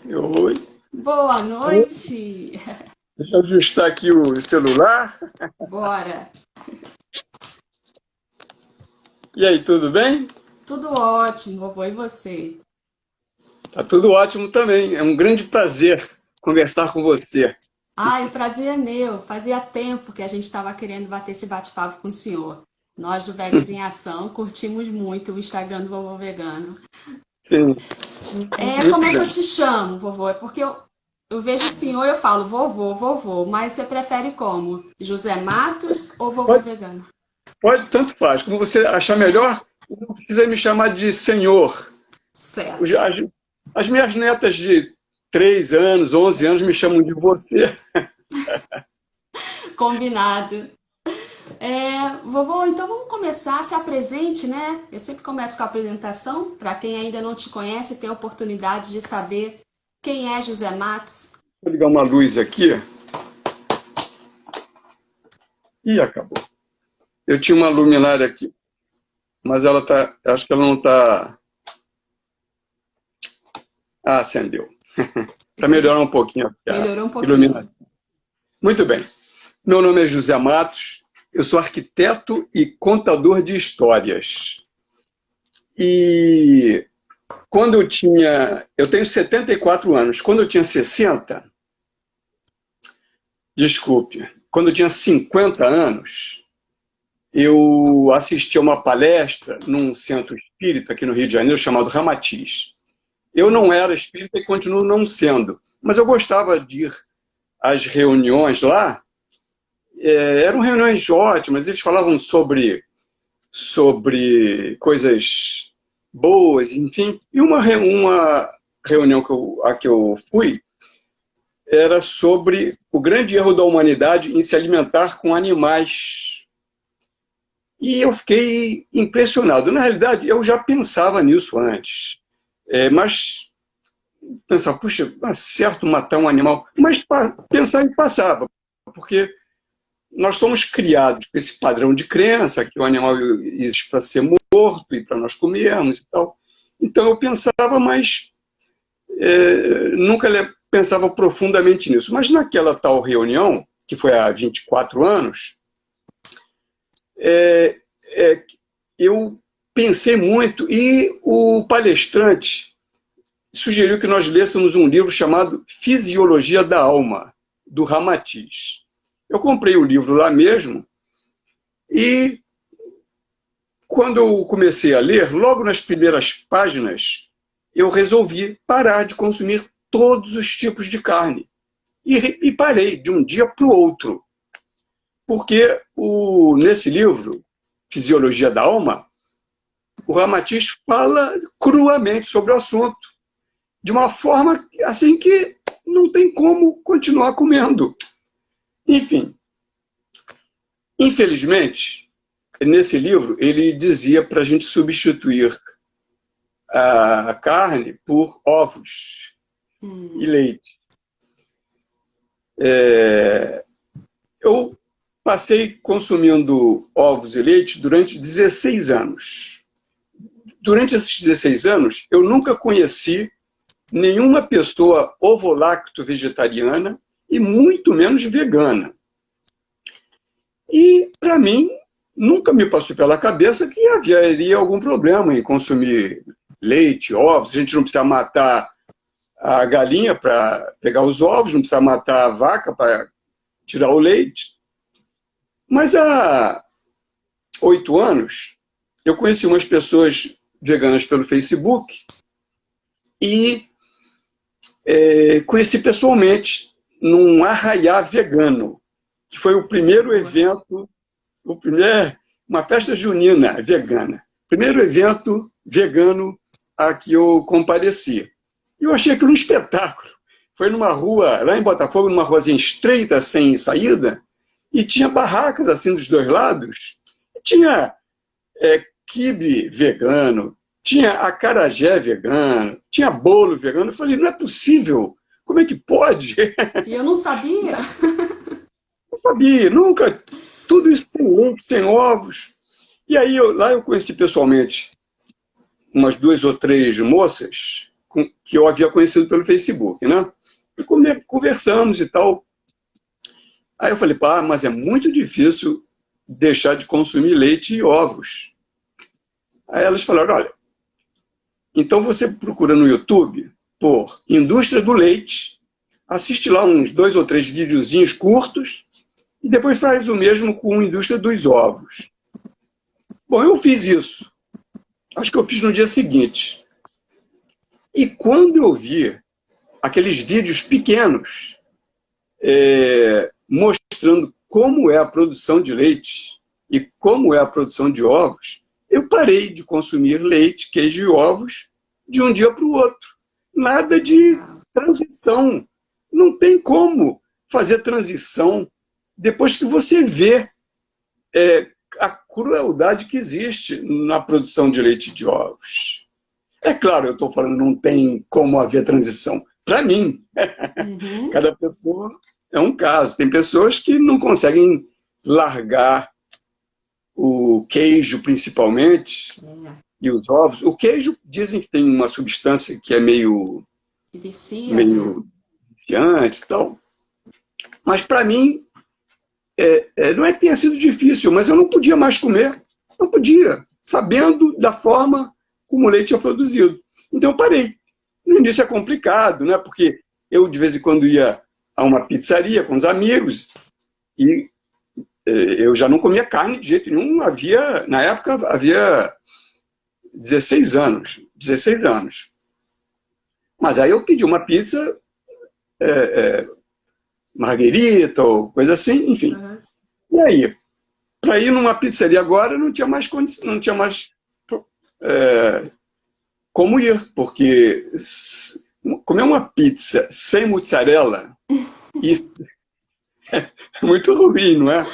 Oi. Boa noite! Deixa eu ajustar aqui o celular. Bora! E aí, tudo bem? Tudo ótimo, vovô, e você? Tá tudo ótimo também. É um grande prazer conversar com você. Ai, o prazer é meu. Fazia tempo que a gente estava querendo bater esse bate-papo com o senhor. Nós do Vegas em Ação curtimos muito o Instagram do Vovô Vegano. Sim, Como muito é que eu bem. te chamo, vovô? É porque eu vejo o senhor e eu falo vovô, vovô, mas você prefere como? José Matos ou Vovô Pode, Vegano? pode, tanto faz. Como você achar melhor, não precisa me chamar de senhor. Certo, As, as minhas netas de 3 anos, 11 anos me chamam de você. combinado. Vovô, então vamos começar, se apresente, né? Eu sempre começo com a apresentação, para quem ainda não te conhece, ter a oportunidade de saber quem é José Matos. Vou ligar uma luz aqui e acabou. Eu tinha uma luminária aqui, mas ela tá, acho que ela não está. Ah, acendeu. Está melhorando um pouquinho aqui a Melhorou um pouquinho. iluminação. Muito bem. Meu nome é José Matos, eu sou arquiteto e contador de histórias. E quando eu tenho 74 anos, quando eu tinha 60, desculpe, quando eu tinha 50 anos, eu assisti a uma palestra num centro espírita aqui no Rio de Janeiro chamado Ramatiz. Eu não era espírita e continuo não sendo, mas eu gostava de ir às reuniões lá. Eram reuniões ótimas, eles falavam sobre coisas boas, enfim. E uma reunião a que eu fui era sobre o grande erro da humanidade em se alimentar com animais. E eu fiquei impressionado. Na realidade, eu já pensava nisso antes. Mas pensava, puxa, é certo matar um animal. Mas pensar e passava, porque nós somos criados com esse padrão de crença que o animal existe para ser morto e para nós comermos e tal. Então eu pensava, mas nunca pensava profundamente nisso. Mas naquela tal reunião, que foi há 24 anos, é, é, eu pensei muito e o palestrante sugeriu que nós lêssemos um livro chamado Fisiologia da Alma, do Ramatiz. Eu comprei o livro lá mesmo e quando eu comecei a ler, logo nas primeiras páginas, eu resolvi parar de consumir todos os tipos de carne. E parei de um dia para o outro. Porque nesse livro, Fisiologia da Alma, o Ramatiz fala cruamente sobre o assunto, de uma forma assim que não tem como continuar comendo. Enfim, infelizmente, nesse livro, ele dizia para a gente substituir a carne por ovos e leite. Eu passei consumindo ovos e leite durante 16 anos. Durante esses 16 anos, eu nunca conheci nenhuma pessoa ovolacto vegetariana e muito menos vegana. E, para mim, nunca me passou pela cabeça que haveria algum problema em consumir leite, ovos. A gente não precisa matar a galinha para pegar os ovos, não precisa matar a vaca para tirar o leite. Mas há 8 anos, eu conheci umas pessoas veganas pelo Facebook e conheci pessoalmente num arraiá vegano, que foi o primeiro evento, uma festa junina vegana. Primeiro evento vegano a que eu compareci. E eu achei aquilo um espetáculo. Foi numa rua, lá em Botafogo, numa ruazinha estreita, sem saída, e tinha barracas assim dos dois lados. E tinha quibe vegano, tinha acarajé vegano, tinha bolo vegano. Eu falei, não é possível. Como é que pode? E eu não sabia. Não sabia, nunca. Tudo isso sem leite, sem ovos. E aí lá eu conheci pessoalmente umas 2 ou 3 moças que eu havia conhecido pelo Facebook, né? E conversamos e tal. Aí eu falei, pá, mas é muito difícil deixar de consumir leite e ovos. Aí elas falaram, olha, então você procura no YouTube por indústria do leite, assiste lá uns 2 ou 3 videozinhos curtos e depois faz o mesmo com a indústria dos ovos. Bom, eu fiz isso. Acho que eu fiz no dia seguinte. E quando eu vi aqueles vídeos pequenos mostrando como é a produção de leite e como é a produção de ovos, eu parei de consumir leite, queijo e ovos de um dia para o outro. Nada de transição. Não tem como fazer transição depois que você vê a crueldade que existe na produção de leite e de ovos. É claro, eu estou falando, não tem como haver transição. Para mim, cada pessoa é um caso. Tem pessoas que não conseguem largar o queijo, principalmente, e os ovos. O queijo, dizem que tem uma substância que é meio viciante e tal. Mas, para mim, não é que tenha sido difícil, mas eu não podia mais comer. Não podia, sabendo da forma como o leite é produzido. Então, eu parei. No início é complicado, né? Porque eu, de vez em quando, ia a uma pizzaria com os amigos e eu já não comia carne de jeito nenhum. Na época, havia 16 anos. 16 anos. Mas aí eu pedi uma pizza marguerita ou coisa assim, enfim. E aí, para ir numa pizzaria agora, não tinha mais como ir, porque comer uma pizza sem mussarela, isso é muito ruim, não é?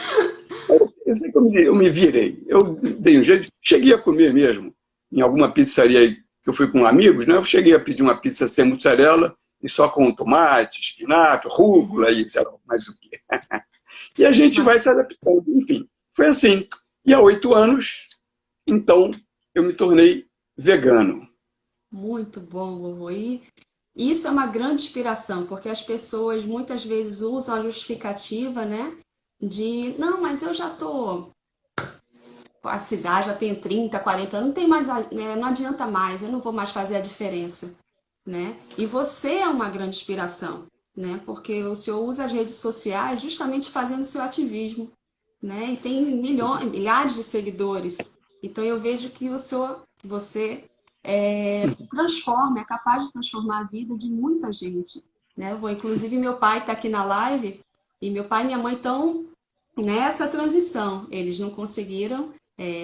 Eu sei que eu me virei, eu dei um jeito, cheguei a comer mesmo, em alguma pizzaria que eu fui com amigos, né? Eu cheguei a pedir uma pizza sem mussarela e só com tomate, espinafre, rúcula e sei lá mais o quê. E a gente vai se adaptando, enfim. Foi assim. E há 8 anos, então, eu me tornei vegano. Muito bom, vovô. E isso é uma grande inspiração, porque as pessoas muitas vezes usam a justificativa, né? De, não, mas eu já tô a cidade, já tenho 30, 40 anos, não tem mais, né, não adianta mais, eu não vou mais fazer a diferença, né? E você é uma grande inspiração, né? Porque o senhor usa as redes sociais justamente fazendo seu ativismo, né? E tem milhares de seguidores. Então eu vejo que você transforma, é capaz de transformar a vida de muita gente, né? Inclusive meu pai está aqui na live e meu pai e minha mãe estão nessa transição. Eles não conseguiram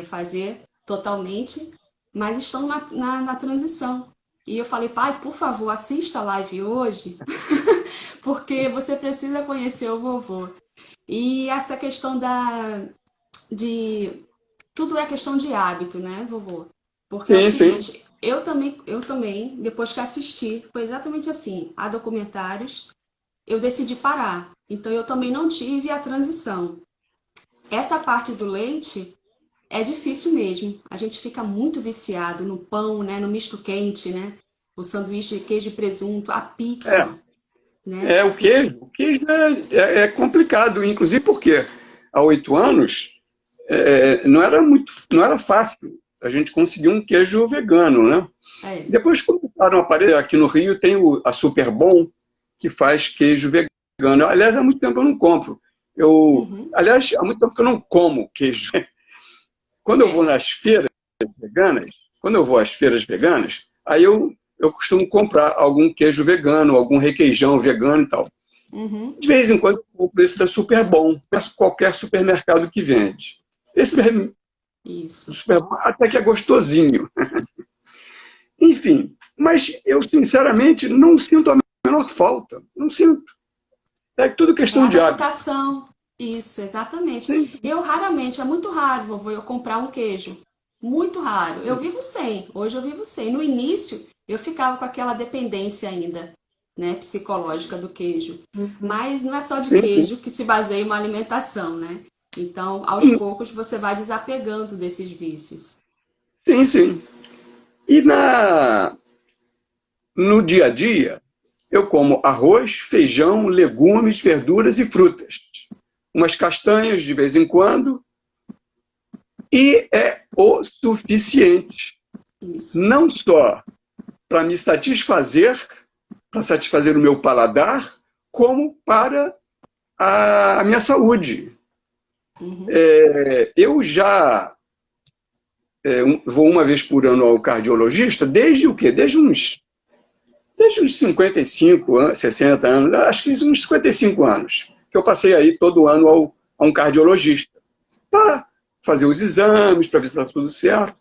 fazer totalmente, mas estão na transição. E eu falei, pai, por favor, assista a live hoje, porque você precisa conhecer o vovô. E essa questão de tudo é questão de hábito, né, vovô? Porque é o seguinte, eu também, depois que assisti, foi exatamente assim, a documentários, eu decidi parar. Então eu também não tive a transição. Essa parte do leite é difícil mesmo. A gente fica muito viciado no pão, né, no misto quente, né? O sanduíche de queijo e presunto, a pizza, né? O queijo é complicado, inclusive porque há 8 anos não era fácil a gente conseguir um queijo vegano, né? Depois começaram a aparecer, aqui no Rio tem a Superbom, que faz queijo vegano. Aliás, há muito tempo eu não compro. Aliás, há muito tempo que eu não como queijo. Quando eu vou nas feiras veganas, aí eu costumo comprar algum queijo vegano, algum requeijão vegano e tal. De vez em quando eu compro esse da Superbom, qualquer supermercado que vende. Esse Superbom até que é gostosinho. Enfim, mas eu sinceramente não sinto a menor falta. Não sinto. É tudo questão de hábito. Adaptação. Isso, exatamente. Sim. Eu raramente, é muito raro, vovô, eu comprar um queijo. Muito raro. Eu vivo sem. Hoje eu vivo sem. No início, eu ficava com aquela dependência ainda, né, psicológica do queijo. Mas não é só de queijo que se baseia uma alimentação, né? Então, aos poucos, você vai desapegando desses vícios. Sim, sim. E no dia a dia, eu como arroz, feijão, legumes, verduras e frutas. Umas castanhas de vez em quando. E é o suficiente. Isso. Não só para me satisfazer, para satisfazer o meu paladar, como para a minha saúde. Uhum. Eu já vou uma vez por ano ao cardiologista, desde o quê? Desde uns 55 anos, 60 anos, acho que uns 55 anos, que eu passei aí todo ano a um cardiologista, para fazer os exames, para ver se está tudo certo.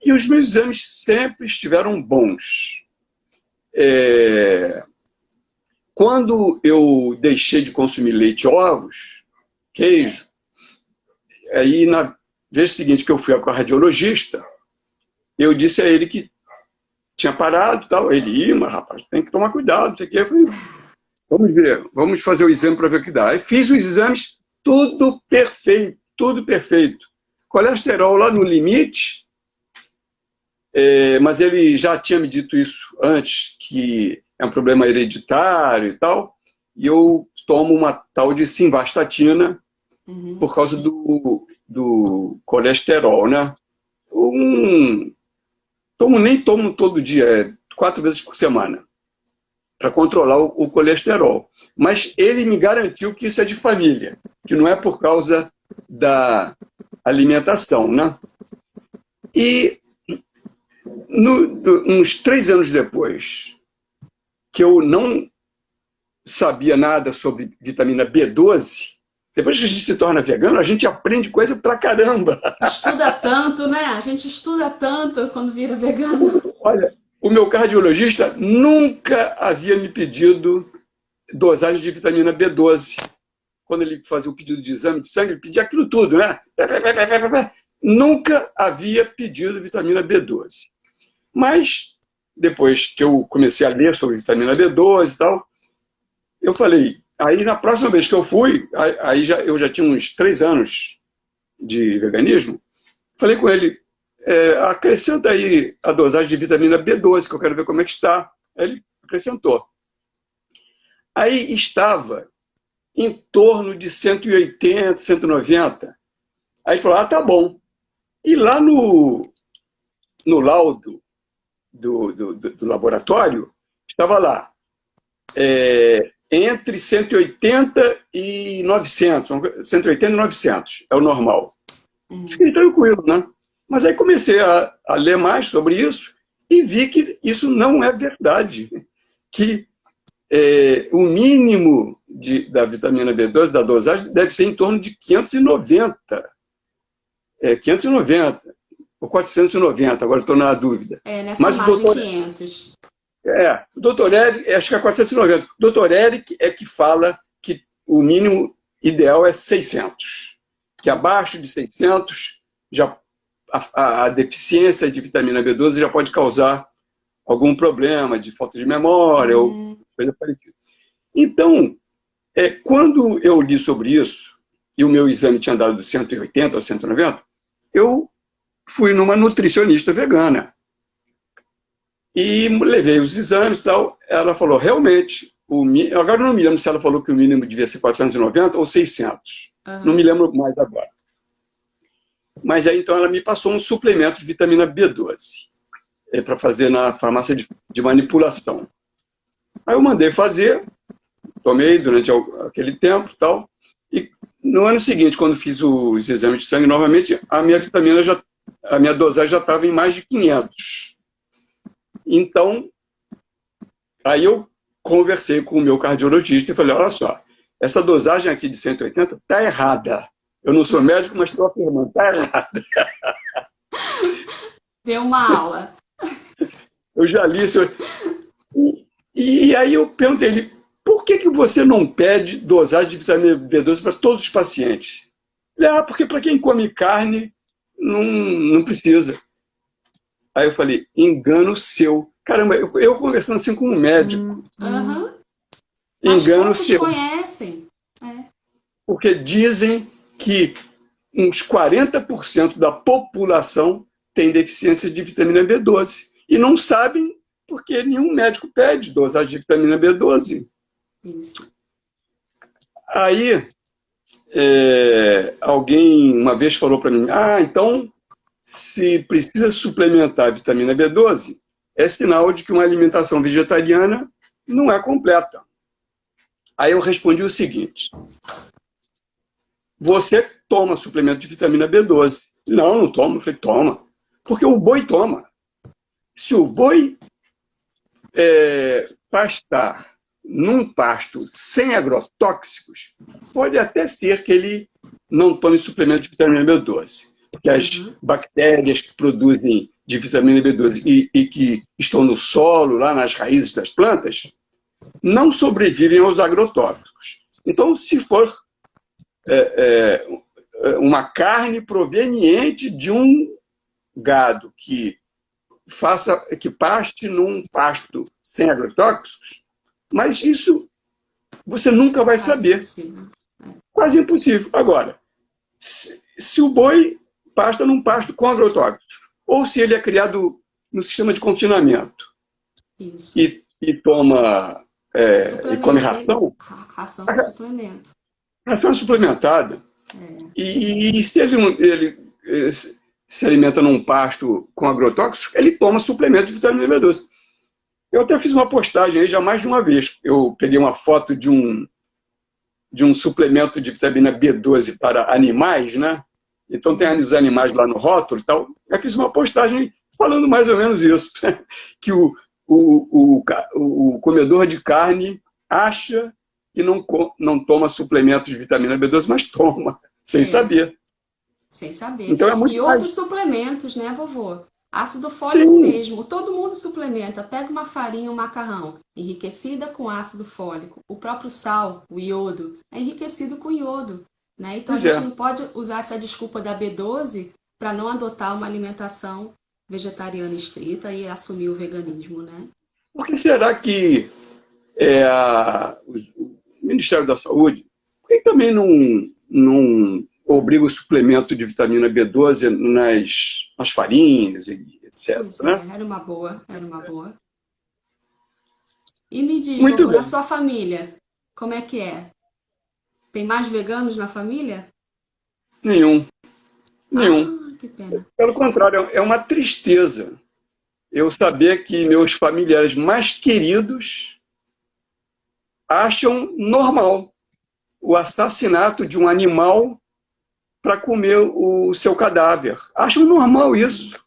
E os meus exames sempre estiveram bons. Quando eu deixei de consumir leite e ovos, queijo, aí na vez seguinte que eu fui ao cardiologista, eu disse a ele que tinha parado, tal. Ele, mas rapaz, tem que tomar cuidado, não sei o quê. Eu falei, vamos ver, vamos fazer o exame para ver o que dá. Aí fiz os exames, tudo perfeito, tudo perfeito. Colesterol lá no limite, mas ele já tinha me dito isso antes, que é um problema hereditário e tal, e eu tomo uma tal de simvastatina por causa do colesterol, né? Nem tomo todo dia, 4 vezes por semana, para controlar o colesterol. Mas ele me garantiu que isso é de família, que não é por causa da alimentação, né? E uns 3 anos depois, que eu não sabia nada sobre vitamina B12, depois que a gente se torna vegano, a gente aprende coisa pra caramba. Estuda tanto, né? A gente estuda tanto quando vira vegano. Olha, o meu cardiologista nunca havia me pedido dosagem de vitamina B12. Quando ele fazia o pedido de exame de sangue, ele pedia aquilo tudo, né? Nunca havia pedido vitamina B12. Mas, depois que eu comecei a ler sobre vitamina B12 e tal, eu falei, aí na próxima vez que eu fui, eu já tinha uns 3 anos de veganismo, falei com ele, acrescenta aí a dosagem de vitamina B12, que eu quero ver como é que está. Aí ele acrescentou. Aí estava em torno de 180, 190. Aí ele falou, tá bom. E lá no laudo do laboratório, estava lá, entre 180 e 900, 180 e 900, é o normal. Fiquei tranquilo, né? Mas aí comecei a ler mais sobre isso e vi que isso não é verdade. Que o mínimo da vitamina B12, da dosagem, deve ser em torno de 590. 590 ou 490, agora estou na dúvida. Nessa Mas margem 500. O doutor Eric, acho que é 490. O doutor Eric é que fala que o mínimo ideal é 600. Que abaixo de 600, a deficiência de vitamina B12 já pode causar algum problema de falta de memória ou coisa parecida. Então, quando eu li sobre isso, e o meu exame tinha dado de 180 ou 190, eu fui numa nutricionista vegana. E levei os exames e tal. Ela falou, realmente, agora eu não me lembro se ela falou que o mínimo devia ser 490 ou 600. Não me lembro mais agora. Mas aí, então, ela me passou um suplemento de vitamina B12 para fazer na farmácia de manipulação. Aí eu mandei fazer, tomei durante aquele tempo e tal. E no ano seguinte, quando fiz os exames de sangue, novamente, a minha dosagem já estava em mais de 500. Então, aí eu conversei com o meu cardiologista e falei, olha só, essa dosagem aqui de 180 está errada. Eu não sou médico, mas estou afirmando, está errada. Deu uma aula. Eu já li isso. E aí eu perguntei a ele, por que você não pede dosagem de vitamina B12 para todos os pacientes? Ele, porque para quem come carne, não precisa. Aí eu falei, engano seu. Caramba, eu conversando assim com um médico. Engano seu. Conhecem. Porque dizem que uns 40% da população tem deficiência de vitamina B12. E não sabem porque nenhum médico pede dosagem de vitamina B12. Isso. Aí, alguém uma vez falou para mim, então, se precisa suplementar a vitamina B12, é sinal de que uma alimentação vegetariana não é completa. Aí eu respondi o seguinte, você toma suplemento de vitamina B12? Não, não tomo. Eu falei, toma. Porque o boi toma. Se o boi pastar num pasto sem agrotóxicos, pode até ser que ele não tome suplemento de vitamina B12. Porque as bactérias que produzem de vitamina B12 e que estão no solo, lá nas raízes das plantas, não sobrevivem aos agrotóxicos. Então, se for uma carne proveniente de um gado que paste num pasto sem agrotóxicos, mas isso você nunca vai saber. Quase impossível. Agora, se o boi pasta num pasto com agrotóxicos, ou se ele é criado no sistema de confinamento e toma e come ração, ração de suplemento. Ração suplementada. E se ele se alimenta num pasto com agrotóxicos, ele toma suplemento de vitamina B12. Eu até fiz uma postagem aí já mais de uma vez. Eu peguei uma foto de um suplemento de vitamina B12 para animais, né? Então tem os animais lá no rótulo e tal. Eu fiz uma postagem falando mais ou menos isso. Que o comedor de carne acha que não toma suplemento de vitamina B12, mas toma, sem saber. Sem saber. Então é muito outros suplementos, né, vovô? Ácido fólico mesmo. Todo mundo suplementa. Pega uma farinha, um macarrão, enriquecida com ácido fólico. O próprio sal, o iodo, é enriquecido com iodo. Né? Então a gente não pode usar essa desculpa da B12 para não adotar uma alimentação vegetariana estrita e assumir o veganismo, né? Por que será que o Ministério da Saúde, por que também não obriga o suplemento de vitamina B12 nas farinhas, etc. Pois né? Era uma boa. E me diz, Muito vovô, bem. na sua família, como é que é? Tem mais veganos na família? Nenhum. Que pena. Pelo contrário, é uma tristeza eu saber que meus familiares mais queridos acham normal o assassinato de um animal para comer o seu cadáver. Acham normal isso.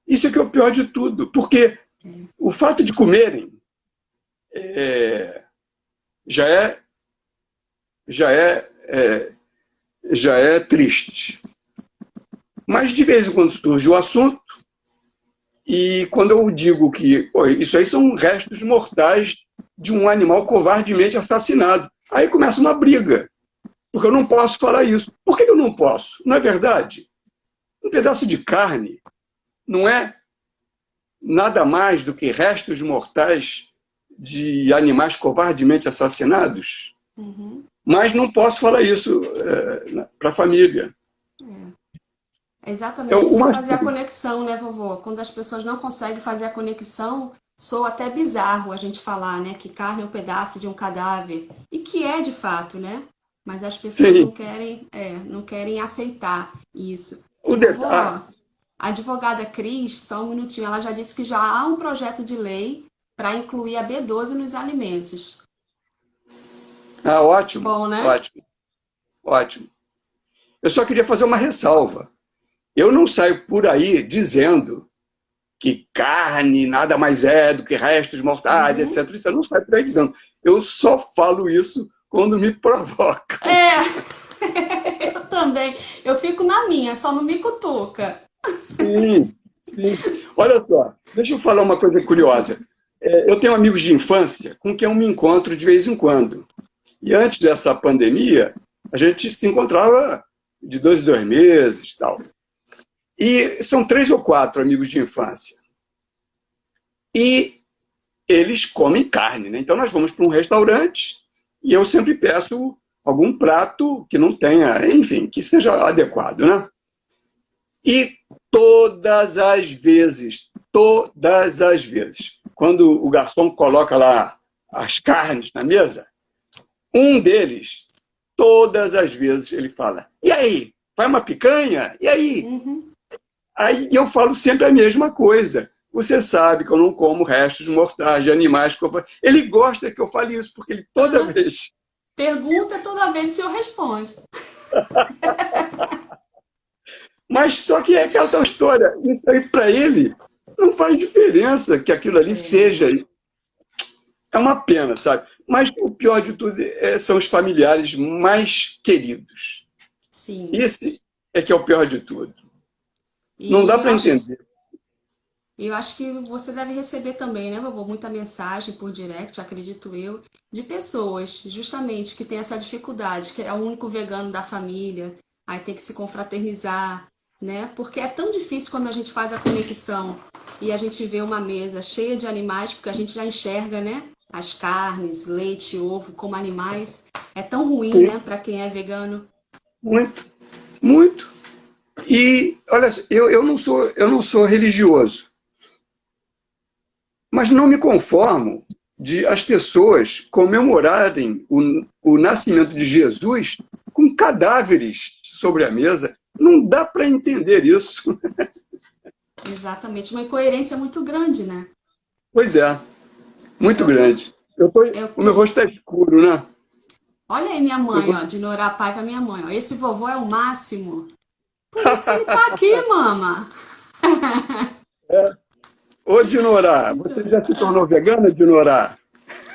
Isso é que é o pior de tudo, porque o fato de comerem já é triste. Mas de vez em quando surge o assunto, e quando eu digo que isso aí são restos mortais de um animal covardemente assassinado, aí começa uma briga. Porque eu não posso falar isso. Por que eu não posso? Não é verdade? Um pedaço de carne não é nada mais do que restos mortais de animais covardemente assassinados. Mas não posso falar isso para a família. É exatamente isso, fazer a conexão, né, vovô? Quando as pessoas não conseguem fazer a conexão, soa até bizarro a gente falar, né, que carne é um pedaço de um cadáver. E que é de fato, né? Mas as pessoas não querem aceitar isso. Vovô, a advogada Cris, só um minutinho, ela já disse que já há um projeto de lei para incluir a B12 nos alimentos. Ótimo. Bom, né? Ótimo. Eu só queria fazer uma ressalva. Eu não saio por aí dizendo que carne nada mais é do que restos mortais, etc. Isso eu não saio por aí dizendo. Eu só falo isso quando me provoca. Eu também. Eu fico na minha, só não me cutuca. Sim. Olha só, deixa eu falar uma coisa curiosa. Eu tenho amigos de infância com quem eu me encontro de vez em quando. E antes dessa pandemia, a gente se encontrava de 2 em 2 meses e tal. E são 3 ou 4 amigos de infância. E eles comem carne, né? Então nós vamos para um restaurante e eu sempre peço algum prato que não tenha, enfim, que seja adequado, né? E todas as vezes, todas as vezes. Quando o garçom coloca lá as carnes na mesa, um deles, todas as vezes, ele fala: e aí? Vai uma picanha? E aí? Uhum. Aí eu falo sempre a mesma coisa. Você sabe que eu não como restos mortais de animais. Ele gosta que eu fale isso, porque ele toda Aham. vez. Pergunta toda vez o senhor responde. Mas só que é aquela tal história. Isso aí, para ele, não faz diferença que aquilo ali seja. É uma pena, sabe? Mas o pior de tudo são os familiares mais queridos. Sim. Esse é que é o pior de tudo. Não E dá para entender. eu acho que você deve receber também, né, vovô, muita mensagem por direct, acredito eu, de pessoas, justamente, que têm essa dificuldade, que é o único vegano da família, aí tem que se confraternizar, né? Porque é tão difícil quando a gente faz a conexão e a gente vê uma mesa cheia de animais, porque a gente já enxerga, né, as carnes, leite, ovo como animais. É tão ruim, Sim, né, para quem é vegano. muito, muito. E, olha, eu não sou religioso, mas não me conformo de as pessoas comemorarem o nascimento de Jesus com cadáveres sobre a mesa. Não dá para entender isso. Exatamente, uma incoerência muito grande, né? Pois é, É muito o que eu, grande. é o O que meu eu rosto está escuro, né? Olha aí minha Meu mãe, ó, rosto... de Norá Paiva, minha mãe, ó. Esse vovô é o máximo. Por isso que ele tá aqui, mama. Ô, Dinorá, você já se tornou vegana, Dinorá?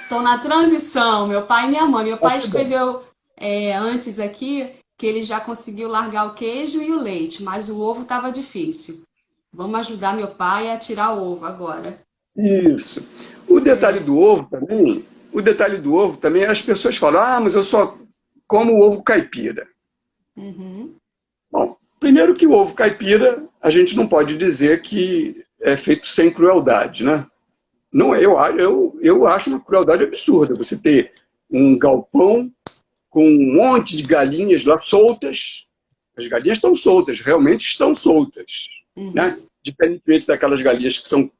Tô na transição, meu pai e minha mãe. Meu Ah, pai que bom. escreveu antes aqui que ele já conseguiu largar o queijo e o leite, mas o ovo tava difícil. Vamos ajudar meu pai a tirar o ovo agora. Isso. O detalhe do ovo também, as pessoas falam: ah, mas eu só como ovo caipira. Uhum. Bom, primeiro que o ovo caipira, a gente não pode dizer que é feito sem crueldade, né? Não, eu acho uma crueldade absurda você ter um galpão com um monte de galinhas lá soltas. As galinhas estão soltas, realmente estão soltas, né? Uhum. Diferentemente daquelas galinhas que são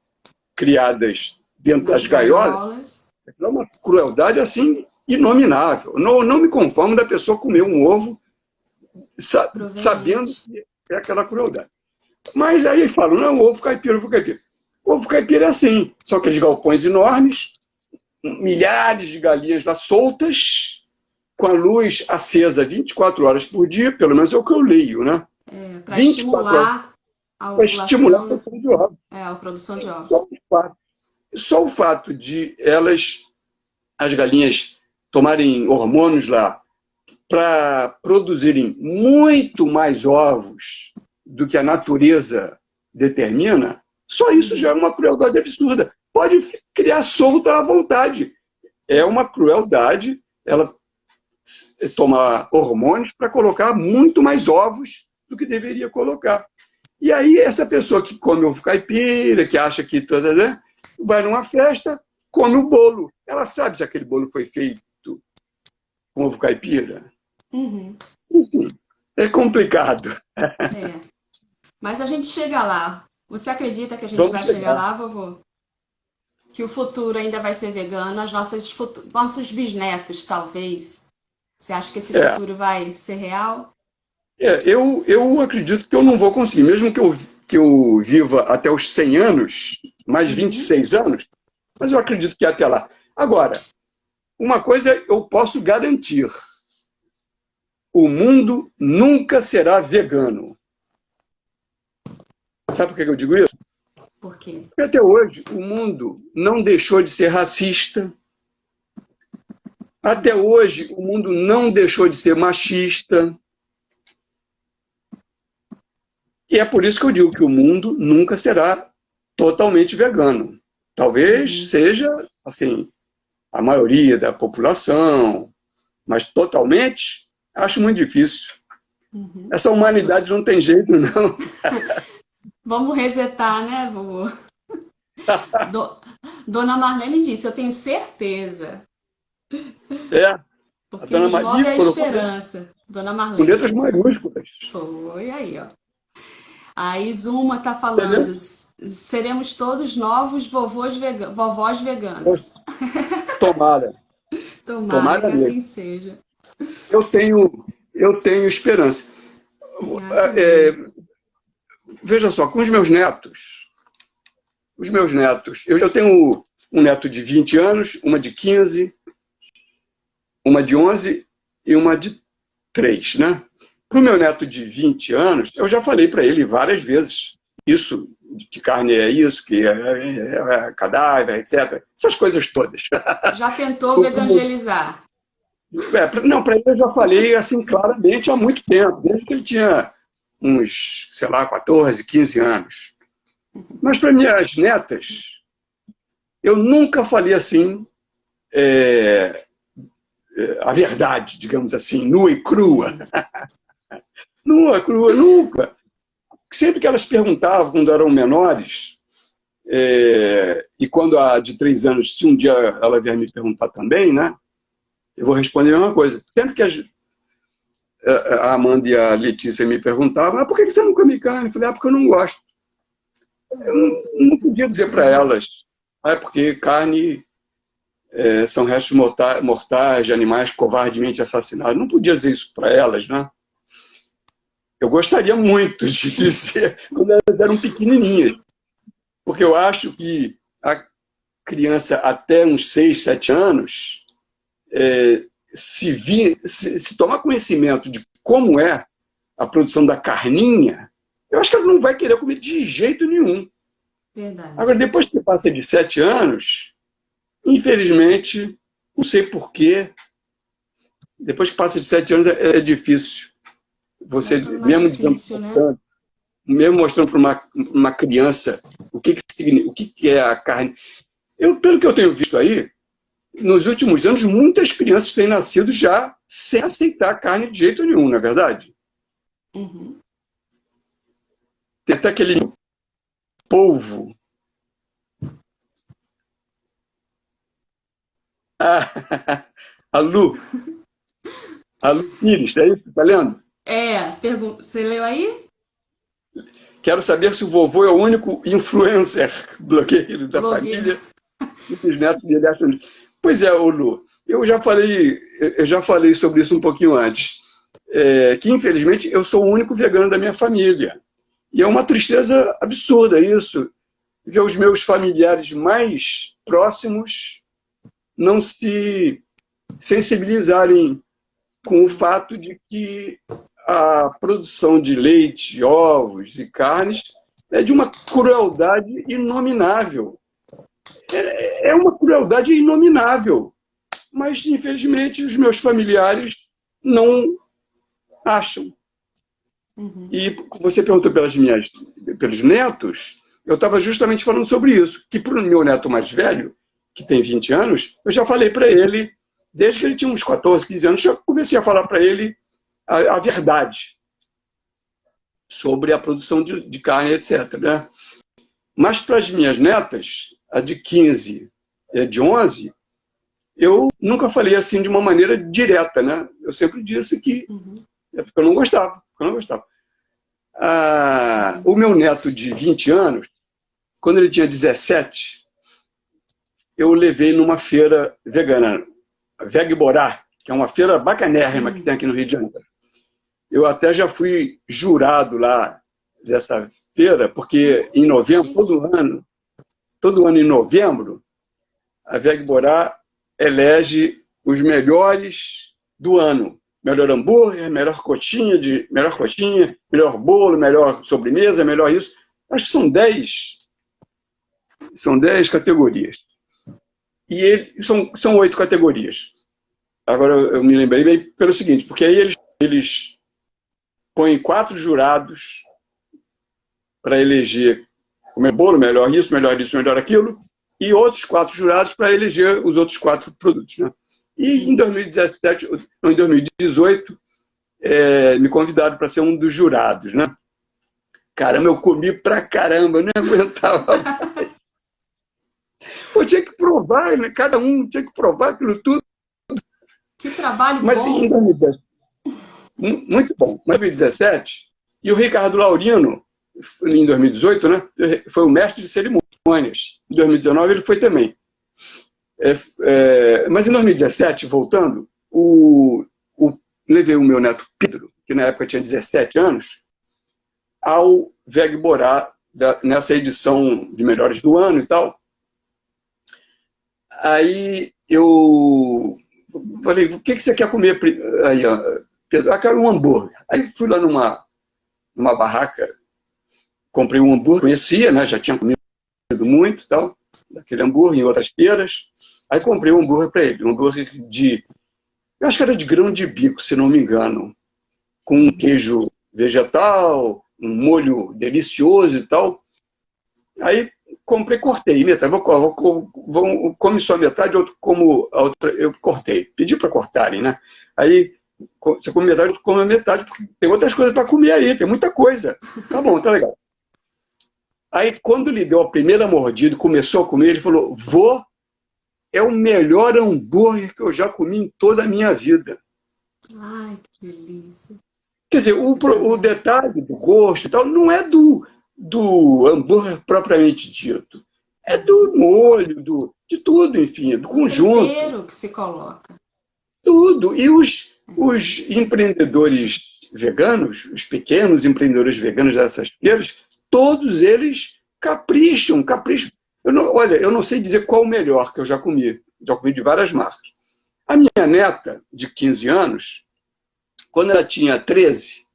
criadas dentro Nas das gaiolas, gaiolas. é uma crueldade assim inominável. Não, não me conformo da pessoa comer um ovo sabendo Proveniente. que é aquela crueldade. Mas aí falam, não, ovo caipira, ovo caipira. Ovo caipira é assim, são aqueles galpões enormes, milhares de galinhas lá soltas, com a luz acesa 24 horas por dia, pelo menos é o que eu leio, né? Para 24 horas estimular a para estimular a ovulação, né? produção de ovos. A produção de Só ovos. o fato, só o fato de as galinhas, tomarem hormônios lá para produzirem muito mais ovos do que a natureza determina, só isso já é Uhum. uma crueldade absurda. Pode criar solta à vontade. É uma crueldade ela tomar hormônios para colocar muito mais ovos do que deveria colocar. E aí, essa pessoa que come ovo caipira, que acha que toda, né, vai numa festa, come o bolo. Ela sabe se aquele bolo foi feito com ovo caipira? Uhum. Enfim, é complicado. É. Mas a gente chega lá. Você acredita que a gente Vamos vai chegar chegar. lá, vovô? Que o futuro ainda vai ser vegano, nossos bisnetos, talvez. Você acha que esse É, futuro vai ser real? eu acredito que eu não vou conseguir, mesmo que eu viva até os 100 anos, mais Uhum. 26 anos, mas eu acredito que até lá. Agora, uma coisa eu posso garantir: o mundo nunca será vegano. Sabe por que eu digo isso? Por quê? Porque até hoje o mundo não deixou de ser racista, até hoje o mundo não deixou de ser machista, e é por isso que eu digo que o mundo nunca será totalmente vegano. Talvez Uhum. seja, assim, a maioria da população, mas totalmente, acho muito difícil. Uhum. Essa humanidade não tem jeito, não. Vamos resetar, né, vovô? Do- Dona Marlene disse, eu tenho certeza. É, O a que dona nos move Maria é a colocou esperança. Dona com letras Marlene. maiúsculas. Foi aí, ó. Aí Zuma tá falando, seremos todos novos vovós veganos. Tomara, Tomara que tomara mesmo. assim seja. Eu tenho esperança. Também. Veja só, com os meus netos, eu tenho um neto de 20 anos, uma de 15, uma de 11 e uma de 3, né? Para o meu neto de 20 anos, eu já falei para ele várias vezes isso, que carne é isso, que é cadáver, etc. Essas coisas todas. Já tentou vegangelizar? Não, para ele eu já falei assim claramente há muito tempo, desde que ele tinha uns, sei lá, 14, 15 anos. Mas para minhas netas, eu nunca falei assim a verdade, digamos assim, nua e crua. Nua, crua, nunca. Sempre que elas perguntavam, quando eram menores, e quando a de 3 anos, se um dia ela vier me perguntar também, né, eu vou responder a mesma coisa. Sempre que a Amanda e a Letícia me perguntavam, por que você não come carne? Eu falei, porque eu não gosto. Eu não podia dizer para elas, é porque carne são restos mortais de animais covardemente assassinados. Não podia dizer isso para elas, né? Eu gostaria muito de dizer quando elas eram pequenininhas, porque eu acho que a criança até uns 6, 7 anos, se tomar conhecimento de como é a produção da carninha, eu acho que ela não vai querer comer de jeito nenhum. Verdade. Agora, depois que passa de 7 anos, infelizmente, não sei porquê, depois que passa de 7 anos é difícil. Você, mesmo difícil, dizendo, né? Mesmo mostrando para uma criança o que é a carne. Pelo que eu tenho visto aí, nos últimos anos, muitas crianças têm nascido já sem aceitar a carne de jeito nenhum, não é verdade? Uhum. Tem até aquele polvo. A Lu Pires, é isso? Está lendo? Você leu aí? Quero saber se o vovô é o único influencer blogueiro da família e os netos dele acham. Pois é, Lu, eu já falei sobre isso um pouquinho antes, que infelizmente eu sou o único vegano da minha família. E é uma tristeza absurda isso, ver os meus familiares mais próximos não se sensibilizarem com o fato de que a produção de leite, ovos e carnes é de uma crueldade inominável. É uma crueldade inominável. Mas, infelizmente, os meus familiares não acham. Uhum. E você perguntou pelos netos, eu estava justamente falando sobre isso, que para o meu neto mais velho, que tem 20 anos, eu já falei para ele, desde que ele tinha uns 14, 15 anos, já comecei a falar para ele a verdade sobre a produção de carne, etc. Né? Mas para as minhas netas, a de 15 e a de 11, eu nunca falei assim de uma maneira direta. Né? Eu sempre disse que porque eu não gostava. O meu neto de 20 anos, quando ele tinha 17, eu levei numa feira vegana, a Vegborá, que é uma feira bacanérrima que tem aqui no Rio de Janeiro. Eu até já fui jurado lá dessa feira, porque em novembro, todo ano em novembro, a Vegborá elege os melhores do ano. Melhor hambúrguer, melhor coxinha, melhor bolo, melhor sobremesa, melhor isso. Acho que são 10 categorias. E são 8 categorias. Agora eu me lembrei bem pelo seguinte, porque aí eles põem 4 jurados para eleger o melhor bolo, melhor isso, melhor aquilo, e outros 4 jurados para eleger os outros 4 produtos. Né? E em 2018, me convidaram para ser um dos jurados. Né? Caramba, eu comi pra caramba, eu não aguentava mais. Eu tinha que provar, né? Cada um tinha que provar aquilo tudo. Que trabalho Mas, bom! Em 2017, muito bom. Mas em 2017, e o Ricardo Laurino em 2018, né? Foi o mestre de cerimônias. Em 2019 ele foi também. Mas em 2017, voltando, levei o meu neto Pedro, que na época tinha 17 anos, ao VEG Borá, nessa edição de melhores do ano e tal. Aí eu falei, o que você quer comer? Aí, Pedro, quero um hambúrguer. Aí fui lá numa barraca, comprei um hambúrguer, conhecia, né? Já tinha comido muito e tal, daquele hambúrguer em outras feiras. Aí comprei um hambúrguer para ele, um hambúrguer eu acho que era de grão de bico, se não me engano, com um queijo vegetal, um molho delicioso e tal. Aí comprei, cortei metade. Come só metade, outro como a outra. Eu cortei, pedi para cortarem, né? Aí você come metade, outro come metade, porque tem outras coisas para comer aí, tem muita coisa. Tá bom, tá legal. Aí quando ele deu a primeira mordida, começou a comer, ele falou: vô, é o melhor hambúrguer que eu já comi em toda a minha vida. Ai, que delícia. Quer dizer, o detalhe do gosto e tal não é do hambúrguer propriamente dito. É do molho, de tudo, enfim, do conjunto. O tempero que se coloca. Tudo. E os empreendedores veganos, os pequenos empreendedores veganos dessas feiras, todos eles capricham. Olha, eu não sei dizer qual o melhor que eu já comi. Já comi de várias marcas. A minha neta, de 15 anos, quando ela tinha 13,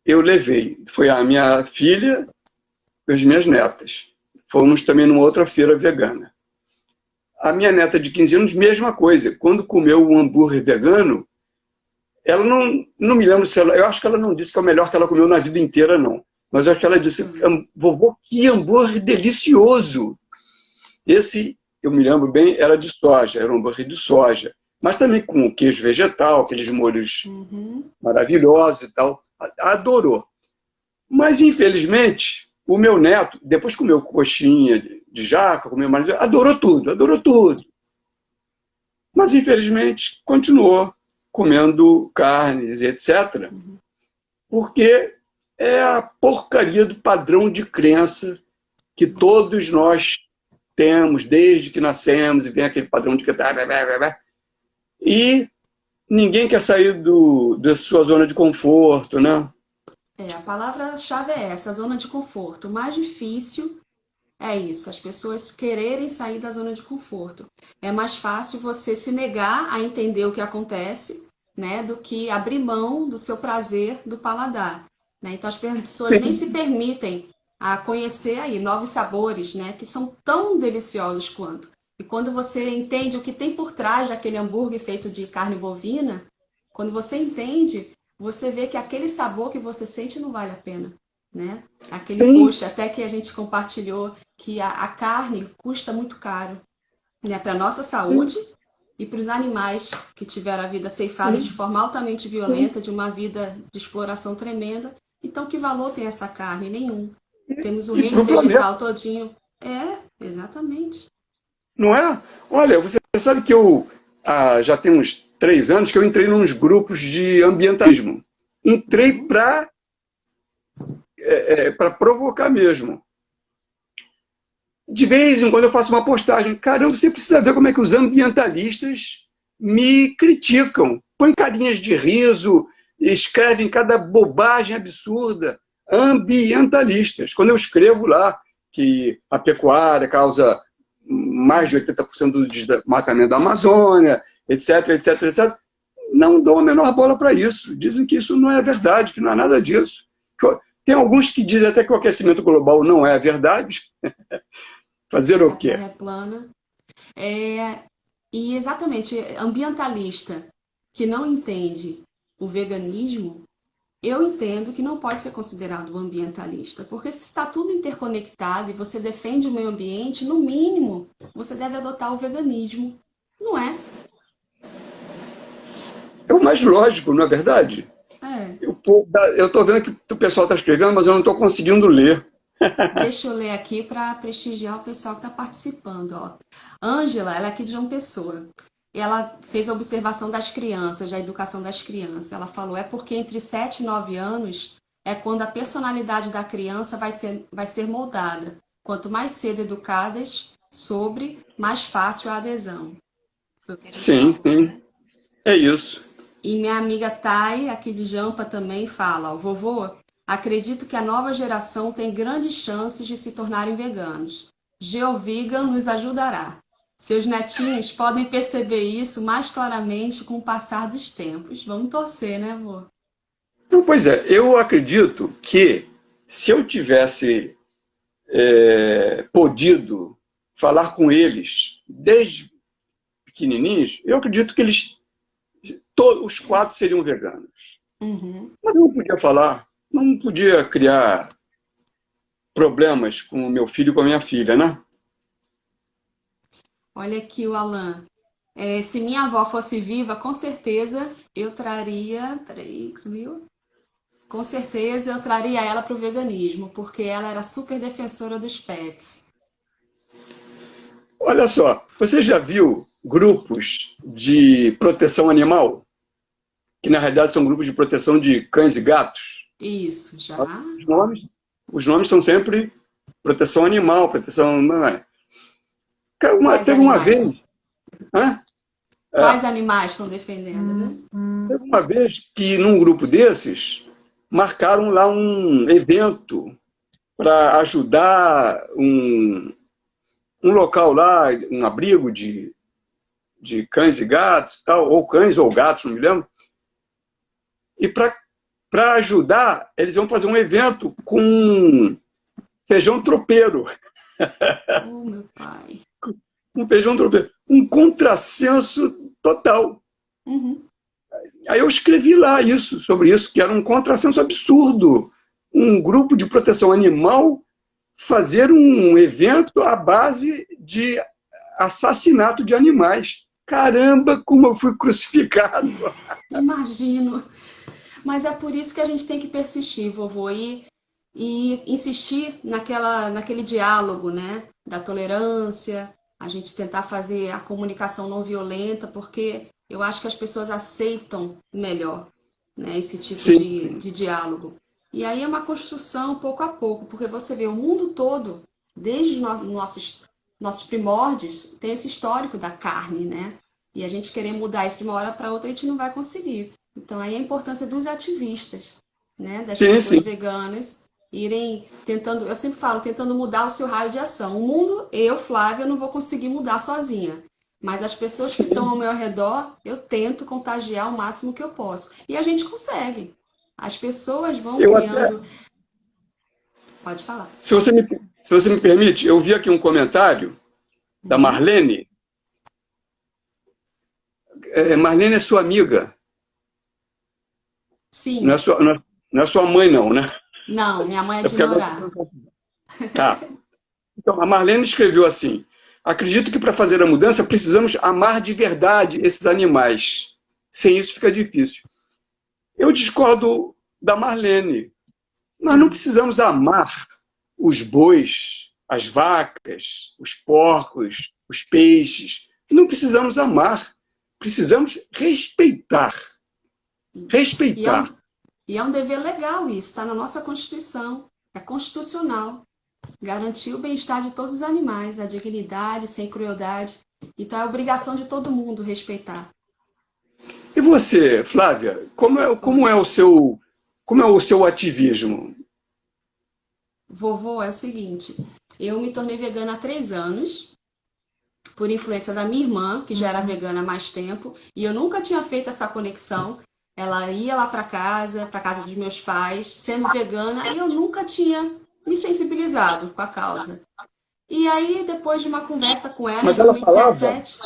eu levei. Foi a minha filha e as minhas netas. Fomos também numa outra feira vegana. A minha neta de 15 anos, mesma coisa. Quando comeu o hambúrguer vegano, ela não me lembro se ela... Eu acho que ela não disse que é o melhor que ela comeu na vida inteira, não. Mas eu acho que ela disse: vovô, que hambúrguer delicioso! Esse, eu me lembro bem, era de soja, era um hambúrguer de soja. Mas também com queijo vegetal, aqueles molhos maravilhosos e tal. Adorou. Mas, infelizmente, o meu neto, depois comeu coxinha de jaca, comeu mais, adorou tudo. Mas, infelizmente, continuou comendo carnes, etc. Porque é a porcaria do padrão de crença que todos nós temos desde que nascemos, e vem aquele padrão de que... E ninguém quer sair da sua zona de conforto, né? A palavra-chave é essa, zona de conforto. O mais difícil é isso, as pessoas quererem sair da zona de conforto. É mais fácil você se negar a entender o que acontece, né, do que abrir mão do seu prazer do paladar, né? Então as pessoas nem se permitem a conhecer aí novos sabores, né, que são tão deliciosos quanto. E quando você entende o que tem por trás daquele hambúrguer feito de carne bovina, quando você entende, você vê que aquele sabor que você sente não vale a pena, né? Aquele custo, até que a gente compartilhou, que a carne custa muito caro, né, para a nossa saúde e para os animais que tiveram a vida ceifada de forma altamente violenta, de uma vida de exploração tremenda. Então, que valor tem essa carne? Nenhum. Temos o reino vegetal todinho. Exatamente. Não é? Olha, você sabe que eu já tem uns 3 anos que eu entrei nos grupos de ambientalismo. Entrei para provocar mesmo. De vez em quando eu faço uma postagem. Caramba, você precisa ver como é que os ambientalistas me criticam. Põem carinhas de riso, escrevem cada bobagem absurda. Ambientalistas. Quando eu escrevo lá que a pecuária causa mais de 80% do desmatamento da Amazônia, etc, não dão a menor bola para isso. Dizem que isso não é verdade, que não é nada disso. Tem alguns que dizem até que o aquecimento global não é verdade. Fazer o quê? A Terra é plana. E exatamente, ambientalista que não entende o veganismo, eu entendo que não pode ser considerado ambientalista, porque se está tudo interconectado e você defende o meio ambiente, no mínimo, você deve adotar o veganismo, não é? É o mais lógico, não é verdade? Eu estou vendo que o pessoal está escrevendo, mas eu não estou conseguindo ler. Deixa eu ler aqui para prestigiar o pessoal que está participando. Ângela, ela é aqui de João Pessoa. Ela fez a observação das crianças, da educação das crianças. Ela falou, porque entre 7 e 9 anos é quando a personalidade da criança vai ser moldada. Quanto mais cedo educadas sobre, mais fácil a adesão. Foi o que a gente Sim, falou, sim. né? É isso. E minha amiga Thay, aqui de Jampa, também fala: ó, vovô, acredito que a nova geração tem grandes chances de se tornarem veganos. GeoVegan nos ajudará. Seus netinhos podem perceber isso mais claramente com o passar dos tempos. Vamos torcer, né, vô? Não, pois é, eu acredito que se eu tivesse podido falar com eles desde pequenininhos, eu acredito que eles, todos os quatro seriam veganos. Uhum. Mas eu não podia falar, não podia criar problemas com o meu filho e com a minha filha, né? Olha aqui o Alan. Se minha avó fosse viva, com certeza eu traria. Peraí, que sumiu? Com certeza eu traria ela para o veganismo, porque ela era super defensora dos pets. Olha só, você já viu grupos de proteção animal? Que na realidade são grupos de proteção de cães e gatos? Isso, já? Os nomes, os nomes são sempre proteção animal, proteção. Quais Teve uma animais? vez. Hã? Quais animais estão defendendo, né? Teve uma vez que, num grupo desses, marcaram lá um evento para ajudar um local lá, um abrigo de cães e gatos, tal, ou cães ou gatos, não me lembro. E para ajudar, eles iam fazer um evento com feijão tropeiro. Oh, meu pai. Um feijão tropeiro. Um contrassenso total. Uhum. Aí eu escrevi lá sobre isso, que era um contrassenso absurdo. Um grupo de proteção animal fazer um evento à base de assassinato de animais. Caramba, como eu fui crucificado! Imagino. Mas é por isso que a gente tem que persistir, vovô, e insistir naquele diálogo, né? Da tolerância, a gente tentar fazer a comunicação não violenta, porque eu acho que as pessoas aceitam melhor, né, esse tipo Sim, de diálogo. E aí é uma construção pouco a pouco, porque você vê o mundo todo, desde os nossos primórdios, tem esse histórico da carne, né? E a gente querer mudar isso de uma hora para outra, a gente não vai conseguir. Então aí a importância dos ativistas, né, das sim, pessoas sim. veganas irem tentando, eu sempre falo, tentando mudar o seu raio de ação. O mundo, eu, Flávia, não vou conseguir mudar sozinha. Mas as pessoas que estão ao meu redor, eu tento contagiar o máximo que eu posso. E a gente consegue. As pessoas vão Eu até, criando. Pode falar. se você me, se você me permite, eu vi aqui um comentário da Uhum. Marlene. Marlene é sua amiga, não é Sim. sua, não é sua mãe, não, né? Não, minha mãe é É de porque agora. Norá. Tá. Então, a Marlene escreveu assim: acredito que para fazer a mudança precisamos amar de verdade esses animais. Sem isso fica difícil. Eu discordo da Marlene. Nós não Uhum. precisamos amar os bois, as vacas, os porcos, os peixes. Não precisamos amar. Precisamos respeitar. Isso. Respeitar. E é um dever legal isso, está na nossa Constituição. É constitucional. Garantir o bem-estar de todos os animais, a dignidade, sem crueldade. Então é obrigação de todo mundo respeitar. E você, Flávia, Oi. como é o seu ativismo? Vovô, é o seguinte, eu me tornei vegana há 3 anos, por influência da minha irmã, que já era vegana há mais tempo, e eu nunca tinha feito essa conexão. Ela ia lá para casa dos meus pais, sendo vegana, e eu nunca tinha me sensibilizado com a causa. E aí, depois de uma conversa com ela em Mas ela falava? 2017,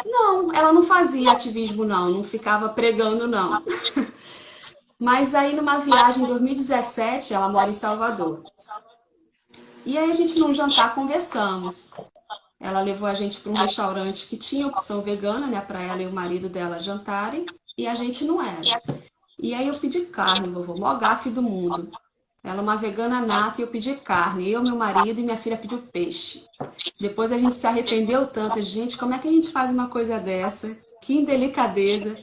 não, ela não fazia ativismo, não, não ficava pregando, não. Mas aí, numa viagem em 2017, ela mora em Salvador. E aí, a gente, num jantar, conversamos. Ela levou a gente para um restaurante que tinha opção vegana, né, para ela e o marido dela jantarem, e a gente não era. E aí, eu pedi carne, vovô, maior gafe do mundo. Ela é uma vegana nata e eu pedi carne. Eu, meu marido e minha filha pediu peixe. Depois a gente se arrependeu tanto. Gente, como é que a gente faz uma coisa dessa? Que indelicadeza.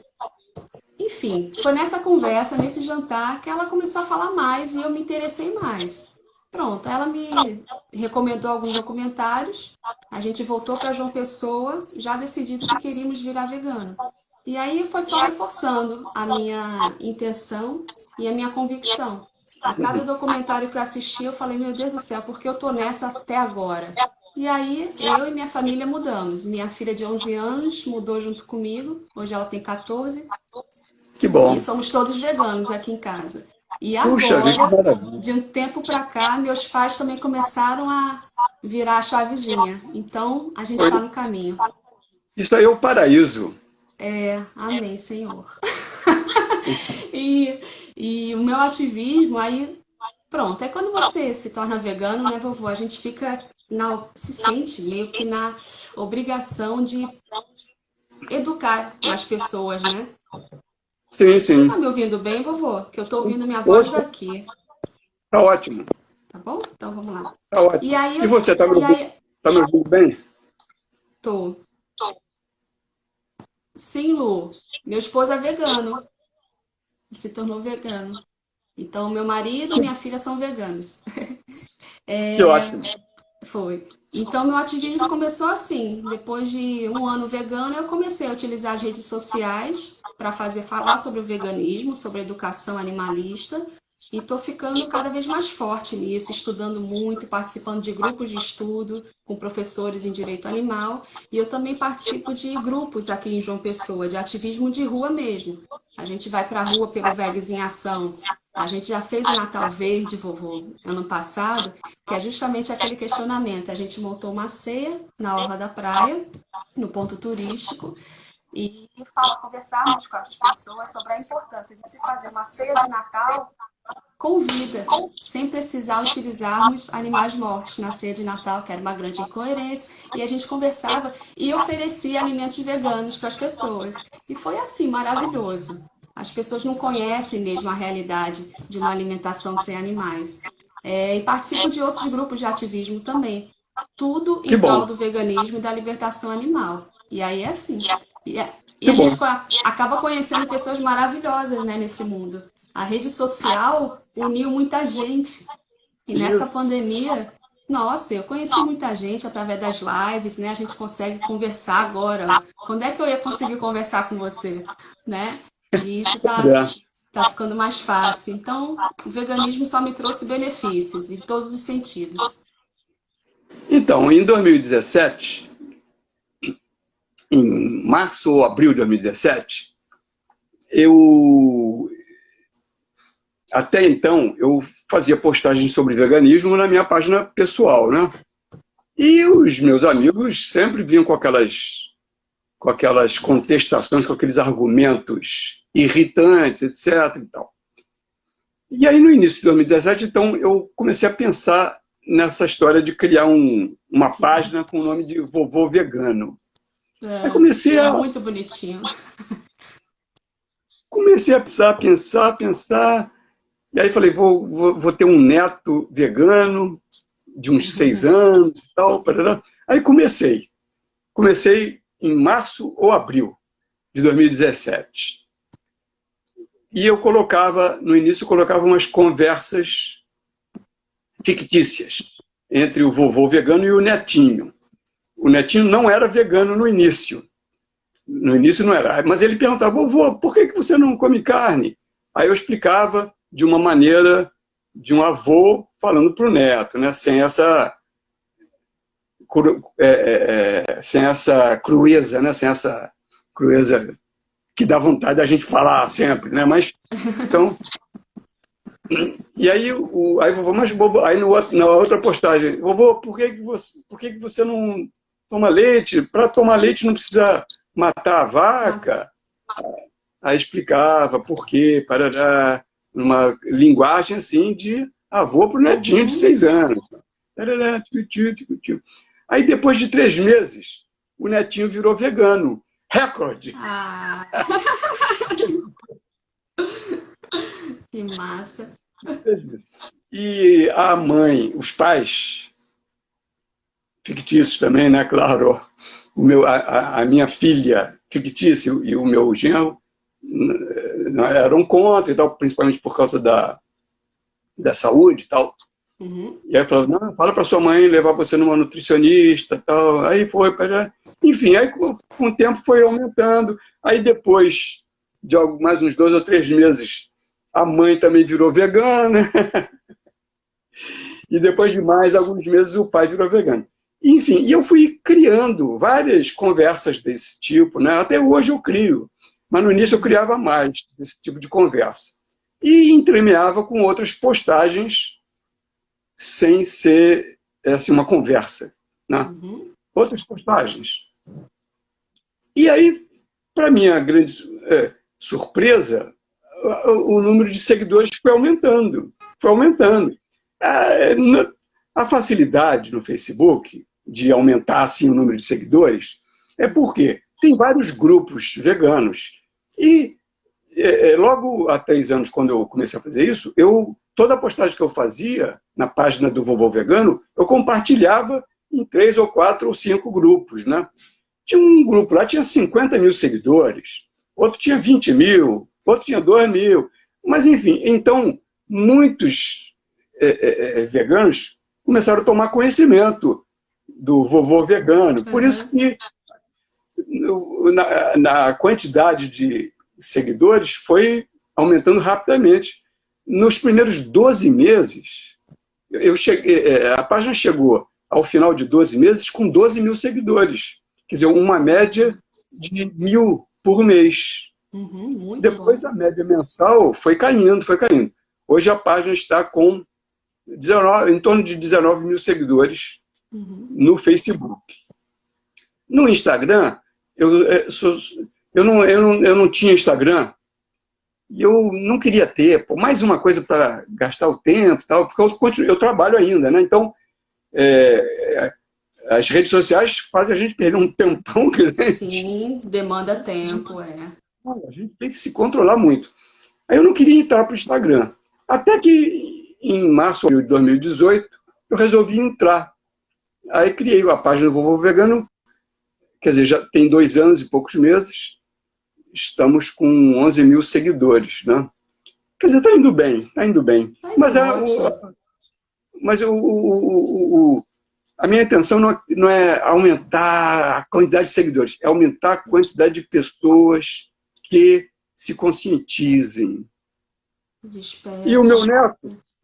Enfim, foi nessa conversa, nesse jantar, que ela começou a falar mais e eu me interessei mais. Pronto, ela me recomendou alguns documentários. A gente voltou para João Pessoa, já decidido que queríamos virar vegano. E aí foi só reforçando a minha intenção e a minha convicção. A cada documentário que eu assisti, eu falei, meu Deus do céu, por que eu tô nessa até agora? E aí, eu e minha família mudamos. Minha filha de 11 anos mudou junto comigo. Hoje ela tem 14. Que E bom. somos todos veganos aqui em casa. E Puxa vida, que agora, maravilha. de um tempo para cá, meus pais também começaram a virar a chavezinha. Então, a gente está no caminho. Isso aí é o paraíso. Amém, Senhor. E, e o meu ativismo aí, pronto, é quando você se torna vegano, né, vovô? A gente fica se sente meio que na obrigação de educar as pessoas, né? Sim, Você tá sim. me ouvindo bem, vovô? Que eu tô ouvindo minha voz Ouça, daqui, tá ótimo, tá bom? Então vamos lá. tá E ótimo. aí, E você, e aí, tá me ouvindo bem? tô. Sim, Lu. Meu esposo é vegano. Ele se tornou vegano. Então, meu marido e minha filha são veganos. Que ótimo. Foi. Então, meu ativismo começou assim. Depois de um ano vegano, eu comecei a utilizar as redes sociais para fazer falar sobre o veganismo, sobre a educação animalista. E estou ficando cada vez mais forte nisso, estudando muito, participando de grupos de estudo com professores em direito animal. E eu também participo de grupos aqui em João Pessoa, de ativismo de rua mesmo. A gente vai para a rua pelo Vegas em Ação. A gente já fez o Natal Verde, vovô, ano passado, que é justamente aquele questionamento. A gente montou uma ceia na orla da praia, no ponto turístico, e conversávamos com as pessoas sobre a importância de se fazer uma ceia de Natal com vida, sem precisar utilizarmos animais mortos na ceia de Natal, que era uma grande incoerência, e a gente conversava e oferecia alimentos veganos para as pessoas. E foi assim, maravilhoso. As pessoas não conhecem mesmo a realidade de uma alimentação sem animais. E participo de outros grupos de ativismo também. Tudo Que em prol bom, do veganismo e da libertação animal. E aí é assim. E que a gente bom. acaba conhecendo pessoas maravilhosas, né, nesse mundo. A rede social uniu muita gente. E nessa Isso. pandemia, nossa, eu conheci muita gente através das lives, né? A gente consegue conversar agora. Quando é que eu ia conseguir conversar com você, né? E isso É. tá ficando mais fácil. Então, o veganismo só me trouxe benefícios em todos os sentidos. Então, em 2017, em março ou abril de 2017, eu até então eu fazia postagens sobre veganismo na minha página pessoal, né? E os meus amigos sempre vinham com aquelas contestações, com aqueles argumentos irritantes, etc. E tal. E aí, no início de 2017, então, eu comecei a pensar nessa história de criar uma página com o nome de Vovô Vegano. Aí É muito bonitinho. comecei a pensar, e aí falei, vou ter um neto vegano de uns 6 anos e tal. Parará. Aí comecei em março ou abril de 2017. E eu no início, eu colocava umas conversas fictícias entre o vovô vegano e o netinho. O netinho não era vegano no início. No início não era. Mas ele perguntava, vovô, por que você não come carne? Aí eu explicava de uma maneira de um avô falando para o neto, né? Sem essa crueza, né? Sem essa crueza que dá vontade da gente falar sempre, né? Mas, então... E aí, aí vovô, mas bobo, aí na outra postagem, vovô, por que você não toma leite? Para tomar leite não precisa matar a vaca? Aí explicava por quê, parará, numa linguagem assim de avô para o netinho de 6 anos. Parará, tio, tio, tio. Aí depois de 3 meses, o netinho virou vegano. Recorde! Ah, que massa. E a mãe, os pais, fictícios também, né? Claro. A minha filha fictícia e o meu genro eram contra e tal, principalmente por causa da saúde e tal. Uhum. E aí falou, não, fala para sua mãe levar você numa nutricionista e tal. Aí foi, enfim, aí com o tempo foi aumentando. Aí depois de mais uns 2 ou 3 meses, a mãe também virou vegana. E depois de mais alguns meses, o pai virou vegano. Enfim, e eu fui criando várias conversas desse tipo, né? Até hoje eu crio, mas no início eu criava mais desse tipo de conversa. E entremeava com outras postagens sem ser assim, uma conversa, né? Uhum. Outras postagens. E aí, para minha grande surpresa, o número de seguidores foi aumentando. Foi aumentando. A facilidade no Facebook de aumentar assim, o número de seguidores é porque tem vários grupos veganos. E logo há 3 anos, quando eu comecei a fazer isso, toda a postagem que eu fazia na página do Vovô Vegano, eu compartilhava em 3 ou 4 ou 5 grupos, né? Tinha um grupo lá, tinha 50 mil seguidores, outro tinha 20 mil, outro tinha 2 mil. Mas, enfim, então, muitos veganos começaram a tomar conhecimento do Vovô Vegano. Por isso que na quantidade de seguidores foi aumentando rapidamente. Nos primeiros 12 meses, a página chegou ao final de 12 meses com 12 mil seguidores. Quer dizer, uma média de 1.000 por mês. Muito Depois bom. a média mensal foi caindo, foi caindo. Hoje a página está com em torno de 19 mil seguidores no Facebook. No Instagram, eu não tinha Instagram e eu não queria ter mais uma coisa para gastar o tempo, tal, porque eu trabalho ainda, né? Então, as redes sociais fazem a gente perder um tempão grande. Sim, demanda tempo, A gente tem que se controlar muito. Aí eu não queria entrar para o Instagram. Até que em março de 2018, eu resolvi entrar. Aí criei a página do Vovô Vegano, quer dizer, já tem 2 anos e poucos meses, estamos com 11 mil seguidores, né? Quer dizer, está indo bem, está indo bem. Mas, a minha intenção não é aumentar a quantidade de seguidores, é aumentar a quantidade de pessoas que se conscientizem. Desperte. E o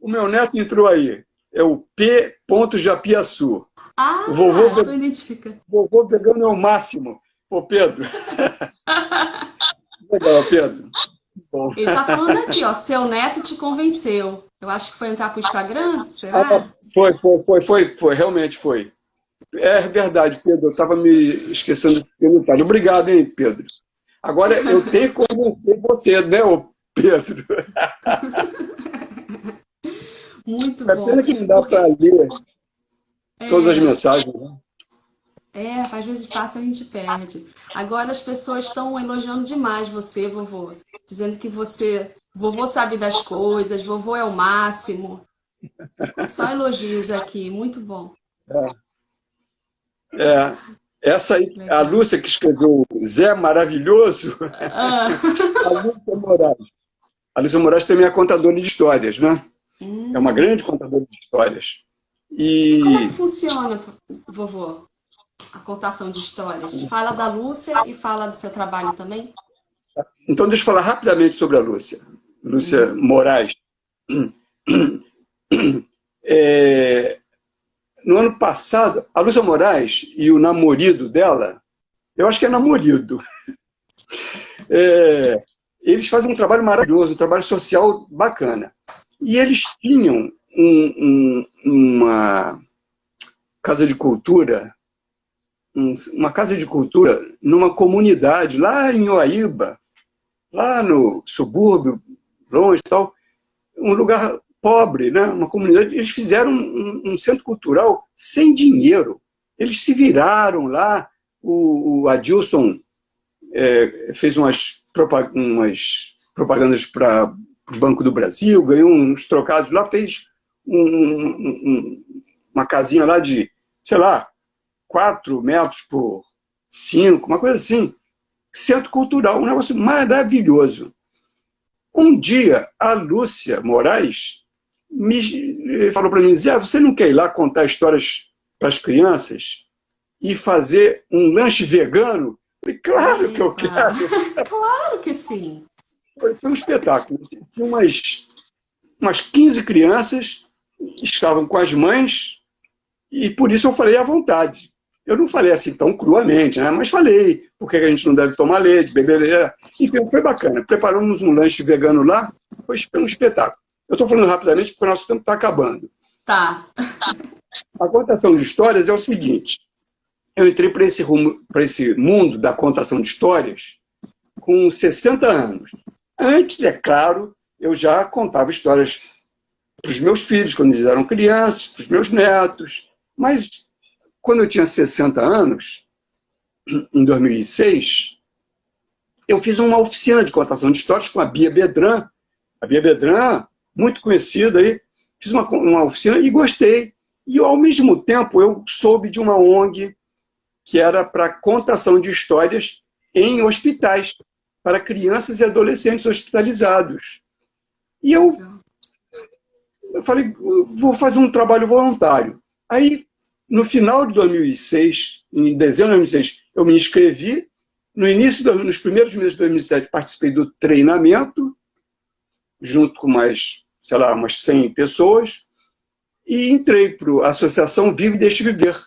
meu neto entrou aí, é o P. Japiaçu. Ah, tu identifica. Vovô Vegano é o máximo. Ô, Pedro. Legal, Pedro. Bom. Ele tá falando aqui, ó, seu neto te convenceu. Eu acho que foi entrar pro Instagram, será? Foi, realmente foi. É verdade, Pedro, eu estava me esquecendo de perguntar. Obrigado, hein, Pedro. Agora eu tenho que convencer você, né, ô Pedro? Muito bom. É pena que não dá para ler todas as mensagens, né? Às vezes passa e a gente perde. Agora as pessoas estão elogiando demais você, vovô. Dizendo que vovô sabe das coisas, vovô é o máximo. Só elogios aqui, muito bom. Essa aí, a Lúcia que escreveu Zé Maravilhoso, a Lúcia Moraes. A Lúcia Moraes também é contadora de histórias, né? É uma grande contadora de histórias. E como é que funciona, vovô, a contação de histórias? Fala da Lúcia e fala do seu trabalho também? Então, deixa eu falar rapidamente sobre a Lúcia. Lúcia Moraes. No ano passado, a Lúcia Moraes e o namorado dela, eu acho que é namorado, eles fazem um trabalho maravilhoso, um trabalho social bacana. E eles tinham uma casa de cultura, numa comunidade lá em Uaíba, lá no subúrbio, longe e tal, um lugar pobre, né? Uma comunidade. Eles fizeram um centro cultural sem dinheiro. Eles se viraram lá. O Adilson fez umas propagandas para o Banco do Brasil, ganhou uns trocados lá, fez uma casinha lá de, sei lá, 4 metros por 5, uma coisa assim. centro cultural, um negócio maravilhoso. Um dia, a Lúcia Moraes me falou para mim, Zé, você não quer ir lá contar histórias para as crianças e fazer um lanche vegano? Eu falei, claro que eu quero. Claro que sim. Foi um espetáculo. Tinha umas 15 crianças, estavam com as mães, e por isso eu falei à vontade. Eu não falei assim tão cruamente, né? Mas falei porque a gente não deve tomar leite, beber leite. Enfim, foi bacana. Preparamos um lanche vegano lá, foi um espetáculo. Eu estou falando rapidamente porque o nosso tempo está acabando. Tá. A contação de histórias é o seguinte. Eu entrei para esse mundo da contação de histórias com 60 anos. Antes, é claro, eu já contava histórias para os meus filhos, quando eles eram crianças, para os meus netos. Mas, quando eu tinha 60 anos, em 2006, eu fiz uma oficina de contação de histórias com a Bia Bedran. A Bia Bedran, muito conhecida aí, fiz uma oficina e gostei. E, ao mesmo tempo, eu soube de uma ONG que era para contação de histórias em hospitais, para crianças e adolescentes hospitalizados. E eu falei, vou fazer um trabalho voluntário. Aí, no final de 2006, em dezembro de 2006, eu me inscrevi. Nos primeiros meses de 2007, participei do treinamento, junto com mais, sei lá, umas 100 pessoas, e entrei para a Associação Vive e Deixe Viver,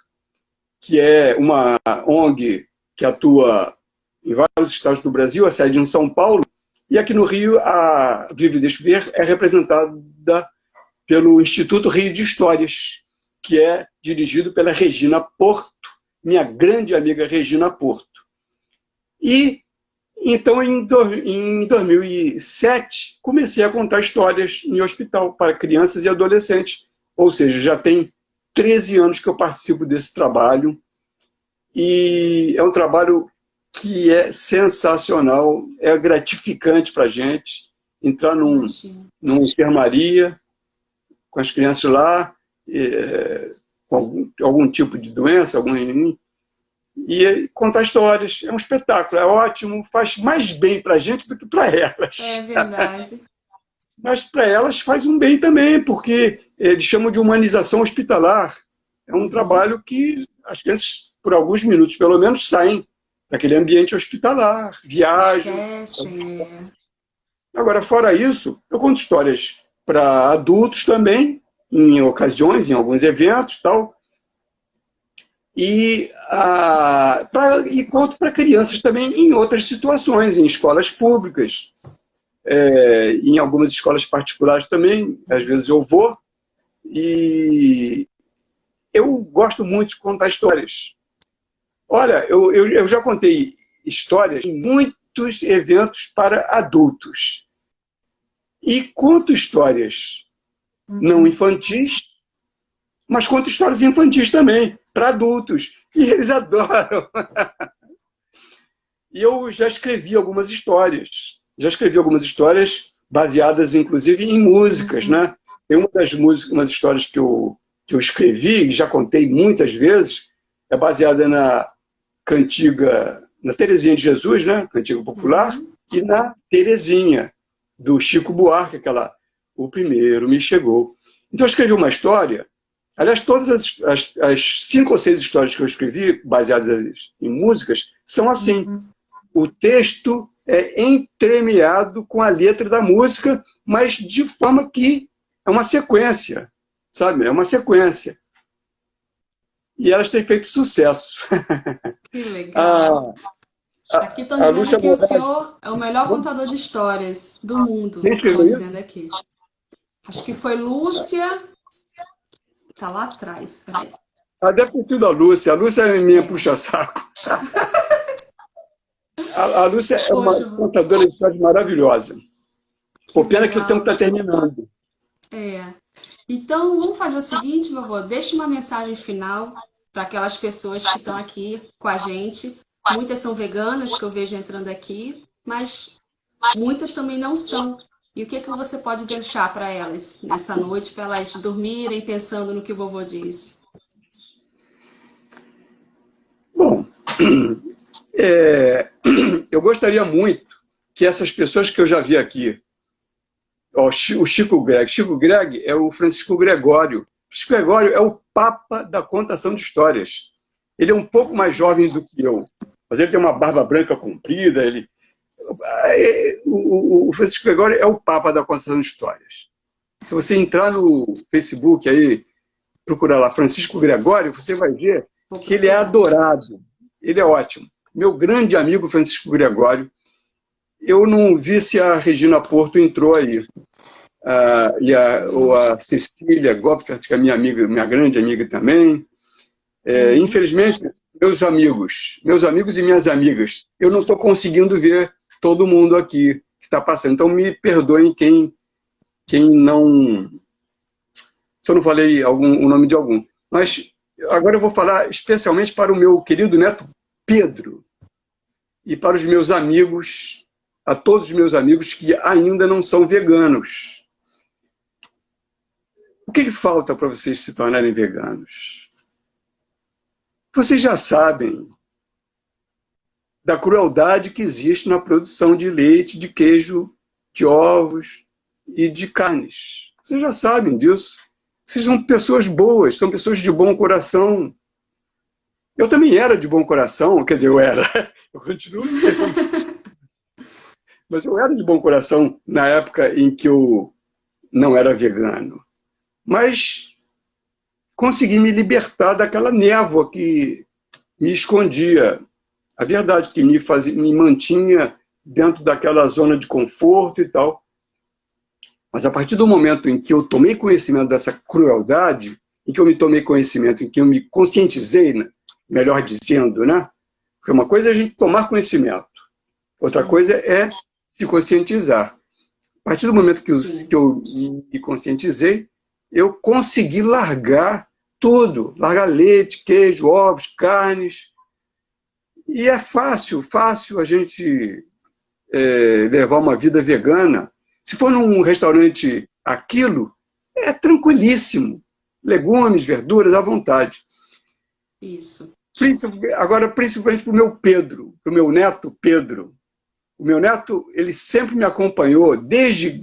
que é uma ONG que atua em vários estados do Brasil, a sede em São Paulo, e aqui no Rio, a Vive e Deixe Viver é representada pelo Instituto Rio de Histórias, que é dirigido pela Regina Porto, minha grande amiga Regina Porto. E, então, em 2007, comecei a contar histórias em hospital para crianças e adolescentes. Ou seja, já tem 13 anos que eu participo desse trabalho. E é um trabalho que é sensacional, é gratificante para a gente entrar numa enfermaria com as crianças lá, com algum tipo de doença, e contar histórias. É um espetáculo, é ótimo, faz mais bem para a gente do que para elas. É verdade. Mas para elas faz um bem também, porque eles chamam de humanização hospitalar. É um trabalho que as crianças, por alguns minutos pelo menos, saem daquele ambiente hospitalar, viajam. Agora, fora isso, eu conto histórias para adultos também, em ocasiões, em alguns eventos, tal. E conto para crianças também em outras situações, em escolas públicas, em algumas escolas particulares também, às vezes eu vou, e eu gosto muito de contar histórias. Olha, eu já contei histórias em muitos eventos para adultos. E conto histórias não infantis, mas conto histórias infantis também, para adultos. E eles adoram. E eu já escrevi algumas histórias. Já escrevi algumas histórias baseadas, inclusive, em músicas, né? Tem umas histórias que eu escrevi, e já contei muitas vezes, é baseada na cantiga, na Terezinha de Jesus, né? Cantiga popular, e na Terezinha, do Chico Buarque, O Primeiro Me Chegou. Então eu escrevi uma história, aliás, todas as 5 ou 6 histórias que eu escrevi, baseadas em músicas, são assim. O texto é entremeado com a letra da música, mas de forma que é uma sequência, sabe? É uma sequência. E elas têm feito sucesso. Que legal. Aqui estão dizendo que o senhor é o melhor contador de histórias do mundo. Estão dizendo aqui. Acho que foi Lúcia. Está lá atrás. Deve ter sido a Lúcia. A Lúcia é minha puxa-saco. A Lúcia é uma contadora de histórias maravilhosa. Por pena que o tempo está terminando. Então, vamos fazer o seguinte, vovô. Deixe uma mensagem final para aquelas pessoas que estão aqui com a gente. Muitas são veganas, que eu vejo entrando aqui, mas muitas também não são. E o que você pode deixar para elas nessa noite, para elas dormirem pensando no que o vovô disse? Bom, eu gostaria muito que essas pessoas que eu já vi aqui, ó, o Chico Greg. Chico Greg é o Francisco Gregório. O Chico Gregório é o papa da contação de histórias. Ele é um pouco mais jovem do que eu, mas ele tem uma barba branca comprida. O Francisco Gregório é o papa da contação de histórias. Se você entrar no Facebook aí, procurar lá Francisco Gregório, você vai ver que ele é adorado. Ele é ótimo. Meu grande amigo Francisco Gregório. Eu não vi se a Regina Porto entrou aí. Ou a Cecília Gopfert, que é minha amiga, minha grande amiga também. Infelizmente, meus amigos e minhas amigas, eu não estou conseguindo ver todo mundo aqui que está passando. Então, me perdoem quem não... Se eu não falei o nome de algum. Mas agora eu vou falar especialmente para o meu querido neto Pedro e para os meus amigos, a todos os meus amigos que ainda não são veganos. O que falta para vocês se tornarem veganos? Vocês já sabem da crueldade que existe na produção de leite, de queijo, de ovos e de carnes. Vocês já sabem disso. Vocês são pessoas boas, são pessoas de bom coração. Eu também era de bom coração, quer dizer, eu era. Eu continuo sendo. Mas eu era de bom coração na época em que eu não era vegano. Mas consegui me libertar daquela névoa que me escondia. A verdade que me mantinha dentro daquela zona de conforto e tal. Mas a partir do momento em que eu tomei conhecimento dessa crueldade, em que eu me tomei conhecimento, em que eu me conscientizei, né? Melhor dizendo, né? Porque uma coisa é a gente tomar conhecimento, outra coisa é se conscientizar. A partir do momento que eu me conscientizei, eu consegui largar tudo, largar leite, queijo, ovos, carnes. E é fácil a gente levar uma vida vegana. Se for num restaurante aquilo, é tranquilíssimo. Legumes, verduras, à vontade. Isso. Agora, principalmente para o meu Pedro, para o meu neto Pedro. O meu neto, ele sempre me acompanhou, desde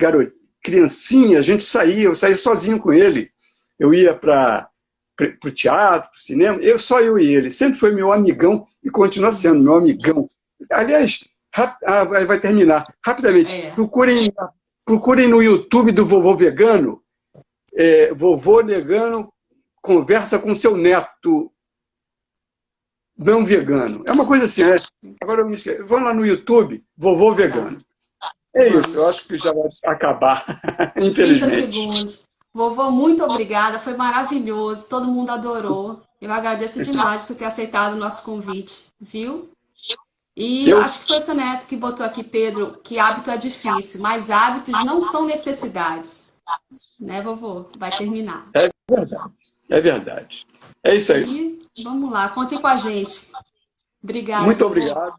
criancinha, a gente saía, eu saía sozinho com ele. Eu ia para o teatro, para o cinema, só eu e ele. Sempre foi meu amigão e continua sendo meu amigão. Aliás, vai terminar. Rapidamente, procurem no YouTube do Vovô Vegano. Vovô Vegano conversa com seu neto não vegano. É uma coisa assim, agora eu me esqueci. Vamos lá no YouTube, Vovô Vegano. É isso, eu acho que já vai acabar, infelizmente. 30 segundos. Vovô, muito obrigada, foi maravilhoso, todo mundo adorou. Eu agradeço demais por você ter aceitado o nosso convite, viu? E acho que foi seu neto que botou aqui, Pedro, que hábito é difícil, mas hábitos não são necessidades. Né, vovô? Vai terminar. É verdade, é verdade. É isso aí. E vamos lá, contem com a gente. Obrigada. Muito obrigado.